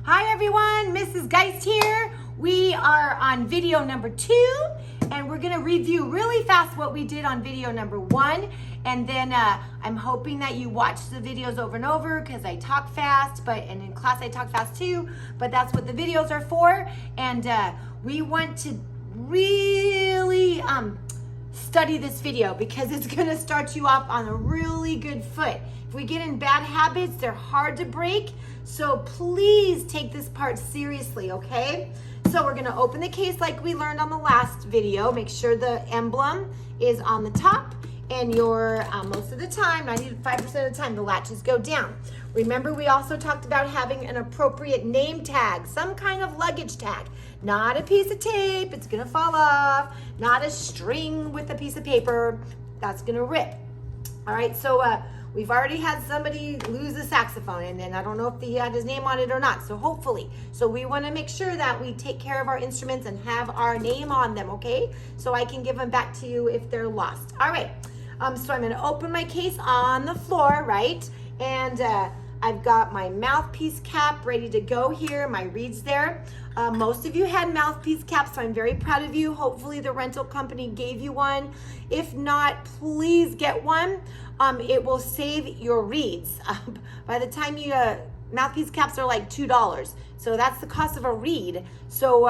Hi everyone, Mrs. Geist here. We are on video number 2 and we're gonna review really fast what we did on video number 1. And then I'm hoping that you watch the videos over and over because I talk fast, and in class I talk fast too, but that's what the videos are for. And we want to really study this video because it's gonna start you off on a really good foot. If we get in bad habits, they're hard to break. So please take this part seriously, okay? So we're gonna open the case like we learned on the last video. Make sure the emblem is on the top and most of the time, 95% of the time, the latches go down. Remember, we also talked about having an appropriate name tag, some kind of luggage tag. Not a piece of tape, it's gonna fall off. Not a string with a piece of paper, that's gonna rip. All right, so we've already had somebody lose a saxophone, and then I don't know if he had his name on it or not, so hopefully. So we wanna make sure that we take care of our instruments and have our name on them, okay? So I can give them back to you if they're lost. All right, so I'm gonna open my case on the floor, right? And I've got my mouthpiece cap ready to go here, my reeds there. Most of you had mouthpiece caps, so I'm very proud of you. Hopefully the rental company gave you one. If not, please get one. It will save your reeds. By the time mouthpiece caps are like $2. So that's the cost of a reed. So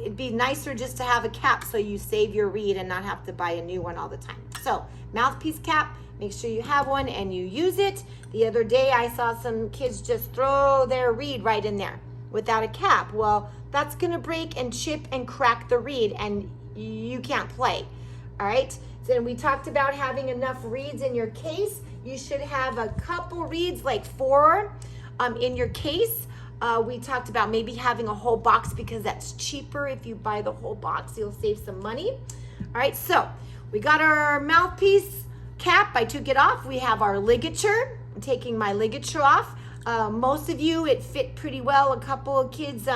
it'd be nicer just to have a cap so you save your reed and not have to buy a new one all the time. So mouthpiece cap, make sure you have one and you use it. The other day I saw some kids just throw their reed right in there without a cap. Well, that's gonna break and chip and crack the reed and you can't play, all right? So we talked about having enough reeds in your case. You should have a couple reeds, like 4 in your case. We talked about maybe having a whole box because that's cheaper. If you buy the whole box, you'll save some money. All right, so we got our mouthpiece cap. I took it off. We have our ligature. I'm taking my ligature off. Most of you, it fit pretty well. A couple of kids,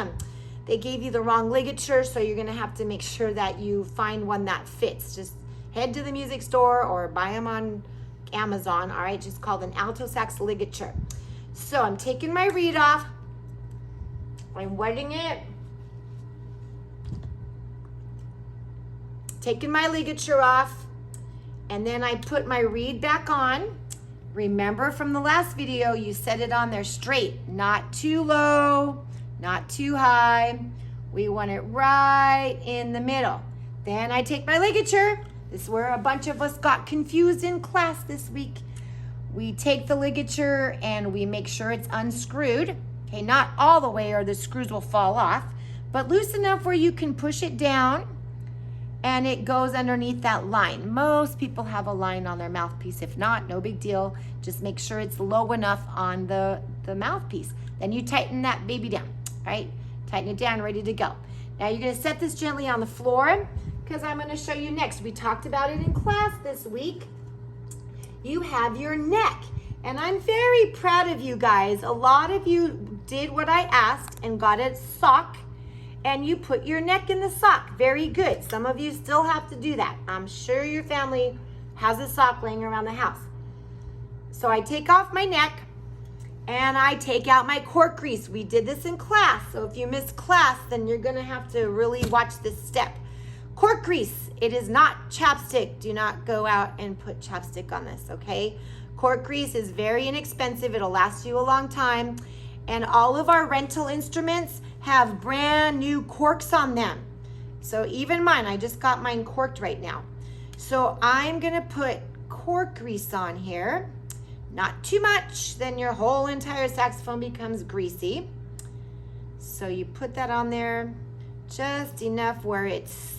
they gave you the wrong ligature, so you're gonna have to make sure that you find one that fits. Just head to the music store or buy them on Amazon, all right? Just called an alto sax ligature. So I'm taking my reed off. I'm wetting it. Taking my ligature off. And then I put my reed back on. Remember from the last video, you set it on there straight, not too low, not too high. We want it right in the middle. Then I take my ligature. This is where a bunch of us got confused in class this week. We take the ligature and we make sure it's unscrewed. Okay, not all the way or the screws will fall off, but loose enough where you can push it down and it goes underneath that line. Most people have a line on their mouthpiece. If not, no big deal. Just make sure it's low enough on the mouthpiece. Then you tighten that baby down, right? Tighten it down, ready to go. Now you're gonna set this gently on the floor because I'm gonna show you next. We talked about it in class this week. You have your neck. And I'm very proud of you guys. A lot of you did what I asked and got a sock and you put your neck in the sock. Very good. Some of you still have to do that. I'm sure your family has a sock laying around the house. So I take off my neck and I take out my cork grease. We did this in class. So if you missed class, then you're gonna have to really watch this step. Cork grease, it is not chapstick. Do not go out and put chapstick on this, okay? Cork grease is very inexpensive. It'll last you a long time. And all of our rental instruments have brand new corks on them. So even mine, I just got mine corked right now. So I'm gonna put cork grease on here. Not too much, then your whole entire saxophone becomes greasy. So you put that on there just enough where it's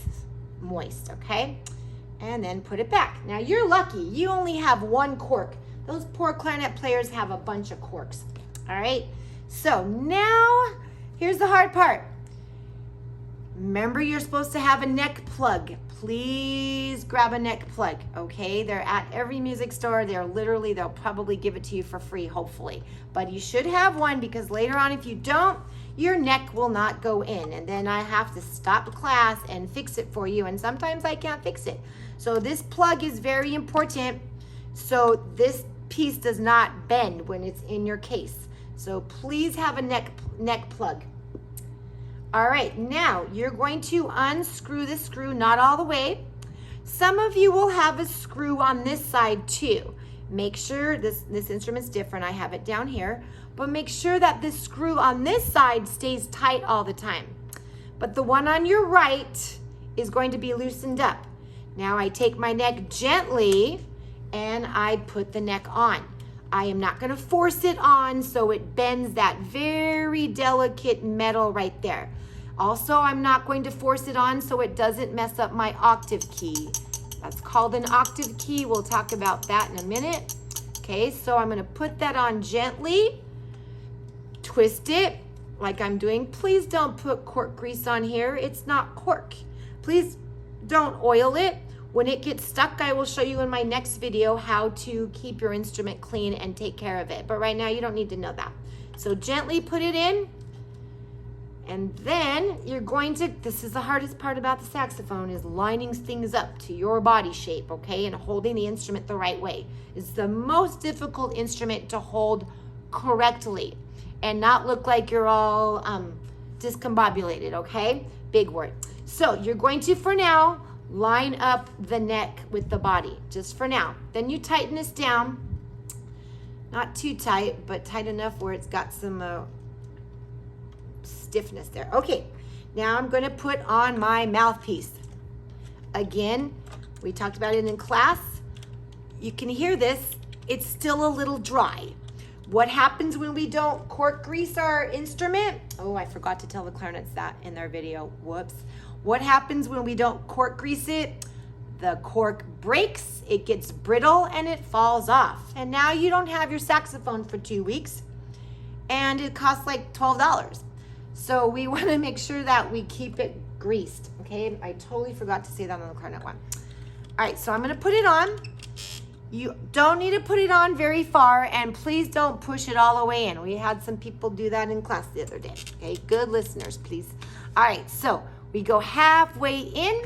moist, okay? And then put it back. Now you're lucky, you only have 1 cork. Those poor clarinet players have a bunch of corks, all right? So now, here's the hard part. Remember, you're supposed to have a neck plug. Please grab a neck plug, okay? They're at every music store. They'll probably give it to you for free, hopefully. But you should have one because later on, if you don't, your neck will not go in. And then I have to stop class and fix it for you. And sometimes I can't fix it. So this plug is very important. So this piece does not bend when it's in your case. So please have a neck plug. All right, now you're going to unscrew the screw, not all the way. Some of you will have a screw on this side too. Make sure this instrument's different. I have it down here, but make sure that the screw on this side stays tight all the time. But the one on your right is going to be loosened up. Now I take my neck gently and I put the neck on. I am not going to force it on so it bends that very delicate metal right there. Also, I'm not going to force it on so it doesn't mess up my octave key. That's called an octave key. We'll talk about that in a minute. Okay, so I'm going to put that on gently, twist it like I'm doing. Please don't put cork grease on here. It's not cork. Please don't oil it. When it gets stuck, I will show you in my next video how to keep your instrument clean and take care of it. But right now, you don't need to know that. So gently put it in. And then you're going to, this is the hardest part about the saxophone, is lining things up to your body shape, okay? And holding the instrument the right way. It's the most difficult instrument to hold correctly and not look like you're all discombobulated, okay? Big word. So you're going to, for now, line up the neck with the body, just for now. Then you tighten this down, not too tight, but tight enough where it's got some stiffness there. Okay, now I'm going to put on my mouthpiece. Again, we talked about it in class. You can hear this, it's still a little dry. What happens when we don't cork grease our instrument? Oh, I forgot to tell the clarinets that in their video. Whoops. What happens when we don't cork grease it? The cork breaks, it gets brittle, and it falls off. And now you don't have your saxophone for 2 weeks, and it costs like $12. So we want to make sure that we keep it greased, okay? I totally forgot to say that on the clarinet one. All right, so I'm going to put it on. You don't need to put it on very far, and please don't push it all the way in. We had some people do that in class the other day, okay? Good listeners, please. All right, so we go halfway in,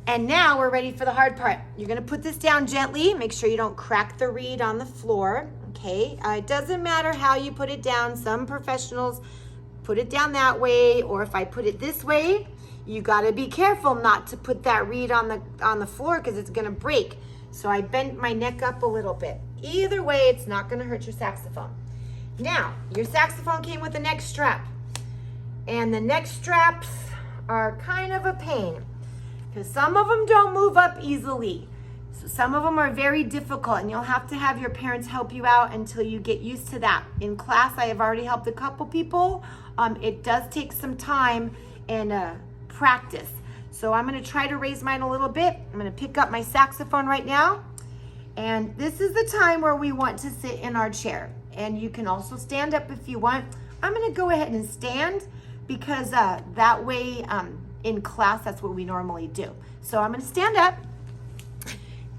and now we're ready for the hard part. You're going to put this down gently. Make sure you don't crack the reed on the floor, okay? It doesn't matter how you put it down. Some professionals put it down that way, or if I put it this way, you got to be careful not to put that reed on the floor because it's going to break. So I bent my neck up a little bit. Either way, it's not going to hurt your saxophone. Now, your saxophone came with a neck strap, and the neck straps are kind of a pain because some of them don't move up easily. So some of them are very difficult, and you'll have to have your parents help you out until you get used to that. In class, I have already helped a couple people. It does take some time and practice. So I'm going to try to raise mine a little bit. I'm going to pick up my saxophone right now. And this is the time where we want to sit in our chair. And you can also stand up if you want. I'm going to go ahead and stand because that way in class, that's what we normally do. So I'm going to stand up.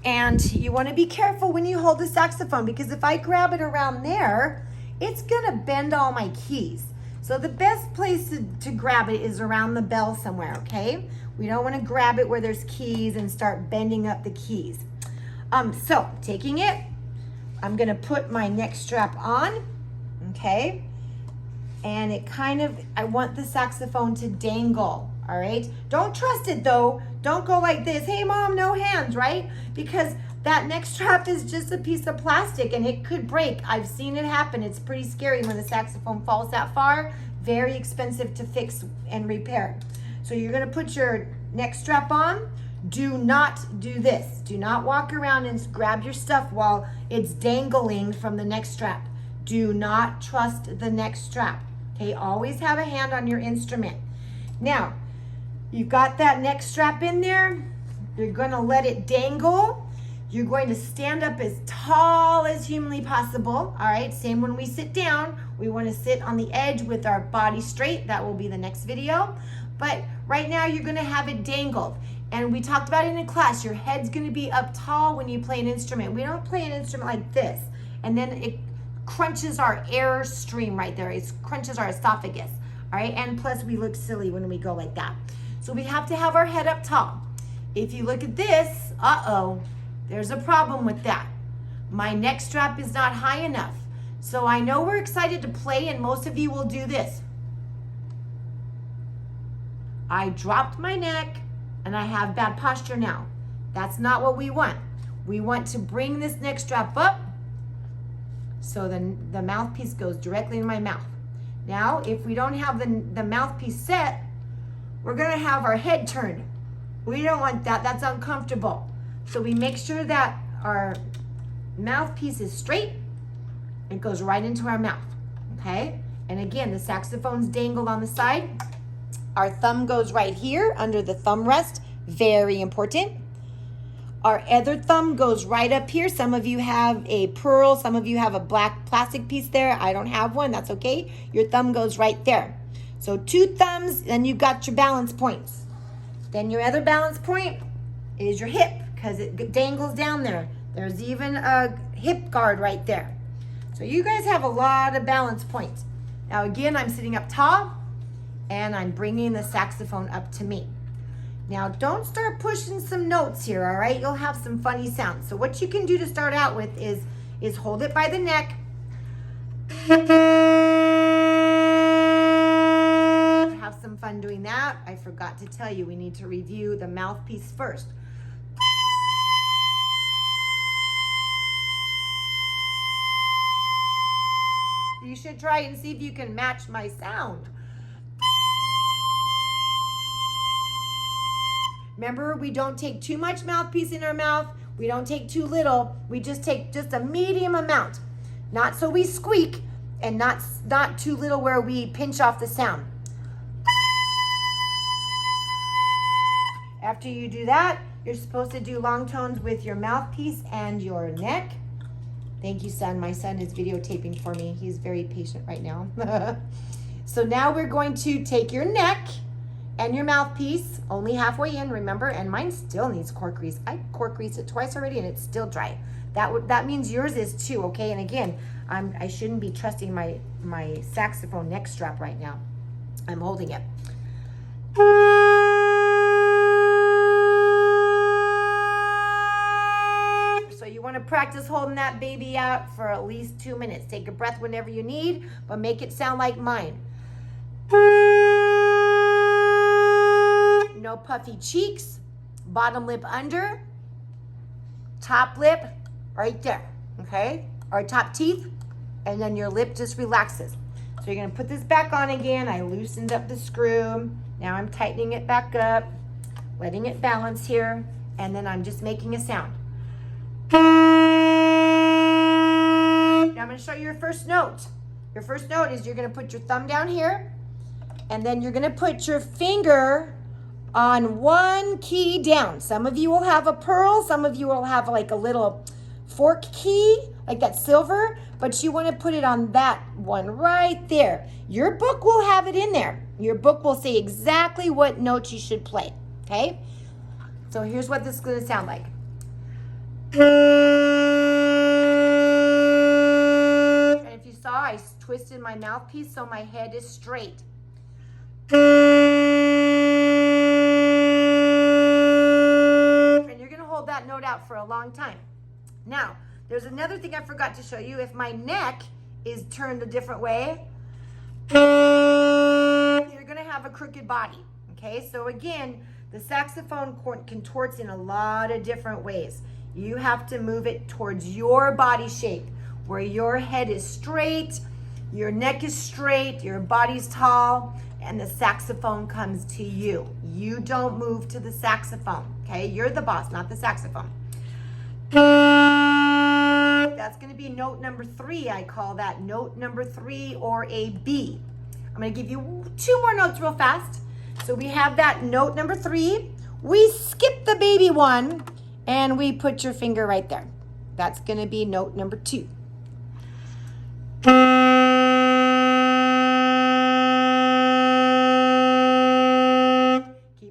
And you want to be careful when you hold the saxophone because if I grab it around there, it's going to bend all my keys. So the best place to grab it is around the bell somewhere, okay? We don't want to grab it where there's keys and start bending up the keys. So taking it, I'm going to put my neck strap on, okay? And it kind of, I want the saxophone to dangle, all right? Don't trust it though. Don't go like this. Hey mom, no hands, right? Because that neck strap is just a piece of plastic and it could break. I've seen it happen. It's pretty scary when the saxophone falls that far. Very expensive to fix and repair. So you're gonna put your neck strap on. Do not do this. Do not walk around and grab your stuff while it's dangling from the neck strap. Do not trust the neck strap. Okay, always have a hand on your instrument. Now, you've got that neck strap in there. You're gonna let it dangle. You're going to stand up as tall as humanly possible. All right, same when we sit down. We want to sit on the edge with our body straight. That will be the next video. But right now you're going to have it dangled. And we talked about it in class. Your head's going to be up tall when you play an instrument. We don't play an instrument like this. And then it crunches our air stream right there. It crunches our esophagus. All right, and plus we look silly when we go like that. So we have to have our head up tall. If you look at this, there's a problem with that. My neck strap is not high enough. So I know we're excited to play, and most of you will do this. I dropped my neck and I have bad posture now. That's not what we want. We want to bring this neck strap up so then the mouthpiece goes directly in my mouth. Now, if we don't have the mouthpiece set, we're gonna have our head turned. We don't want that, that's uncomfortable. So we make sure that our mouthpiece is straight. It goes right into our mouth, okay? And again, the saxophone's dangled on the side. Our thumb goes right here under the thumb rest, very important. Our other thumb goes right up here. Some of you have a pearl, some of you have a black plastic piece there. I don't have one, that's okay. Your thumb goes right there. So 2 thumbs, then you've got your balance points. Then your other balance point is your hip, because it dangles down there. There's even a hip guard right there. So you guys have a lot of balance points. Now again, I'm sitting up tall, and I'm bringing the saxophone up to me. Now don't start pushing some notes here, all right? You'll have some funny sounds. So what you can do to start out with is hold it by the neck. Have some fun doing that. I forgot to tell you, we need to review the mouthpiece first. You should try and see if you can match my sound. Remember, we don't take too much mouthpiece in our mouth. We don't take too little. We just take just a medium amount. Not so we squeak, and not too little where we pinch off the sound. After you do that, you're supposed to do long tones with your mouthpiece and your neck. Thank you, son. My son is videotaping for me. He's very patient right now. So now we're going to take your neck and your mouthpiece, only halfway in, remember, and mine still needs cork grease. I cork greased it twice already and it's still dry. That means yours is too, okay? And again, I shouldn't be trusting my saxophone neck strap right now. I'm holding it. So you want to practice holding that baby out for at least 2 minutes. Take a breath whenever you need, but make it sound like mine. No puffy cheeks, bottom lip under, top lip right there, okay? Or top teeth, and then your lip just relaxes. So you're gonna put this back on again. I loosened up the screw. Now I'm tightening it back up, letting it balance here, and then I'm just making a sound. Now I'm gonna show you your first note. Your first note is you're gonna put your thumb down here, and then you're gonna put your finger on one key down. Some of you will have a pearl, some of you will have like a little fork key, like that silver, but you want to put it on that one right there. Your book will have it in there. Your book will say exactly what notes you should play, okay? So here's what this is going to sound like. And if you saw, I twisted my mouthpiece so my head is straight. That note out for a long time. Now, there's another thing I forgot to show you. If my neck is turned a different way, you're gonna have a crooked body, okay? So again, the saxophone contorts in a lot of different ways. You have to move it towards your body shape, where your head is straight, your neck is straight, your body's tall, and the saxophone comes to you. You don't move to the saxophone, okay? You're the boss, not the saxophone. That's gonna be note number 3. I call that note number 3 or a B. I'm gonna give you 2 more notes real fast. So we have that note number 3. We skip the baby one and we put your finger right there. That's gonna be note number 2.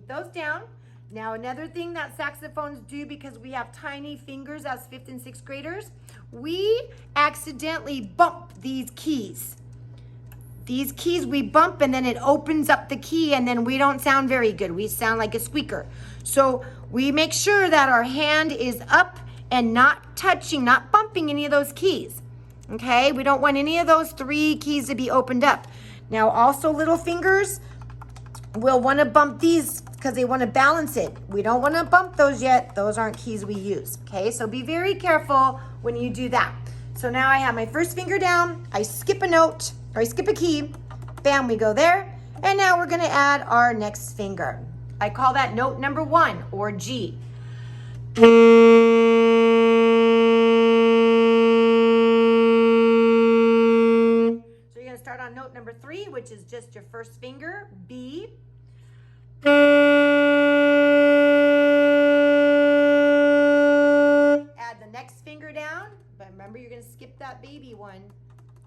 Those down. Now another thing that saxophones do, because we have tiny fingers as 5th and 6th graders, we accidentally bump these keys. These keys we bump and then it opens up the key and then we don't sound very good. We sound like a squeaker. So we make sure that our hand is up and not touching, not bumping any of those keys. Okay, we don't want any of those 3 keys to be opened up. Now also little fingers, we'll want to bump these because they want to balance it. We don't want to bump those yet. Those aren't keys we use. Okay, so be very careful when you do that. So now I have my first finger down, I skip a note, or I skip a key, bam, we go there. And now we're gonna add our next finger. I call that note number 1, or G. So you're gonna start on note number 3, which is just your first finger, B. Add the next finger down, but remember you're gonna skip that baby one.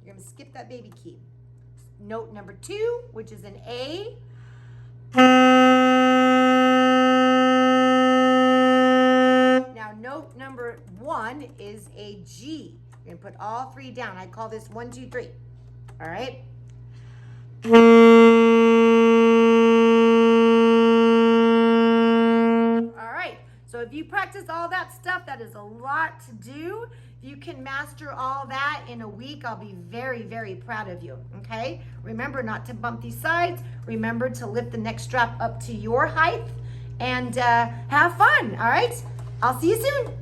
You're gonna skip that baby key. Note number 2, which is an A. Now note number 1 is a G. You're gonna put all 3 down. I call this 1, 2, 3. All right. All right. So if you practice all that stuff, that is a lot to do. If you can master all that in a week, I'll be very, very proud of you, okay? Remember not to bump these sides. Remember to lift the neck strap up to your height and have fun, all right? I'll see you soon.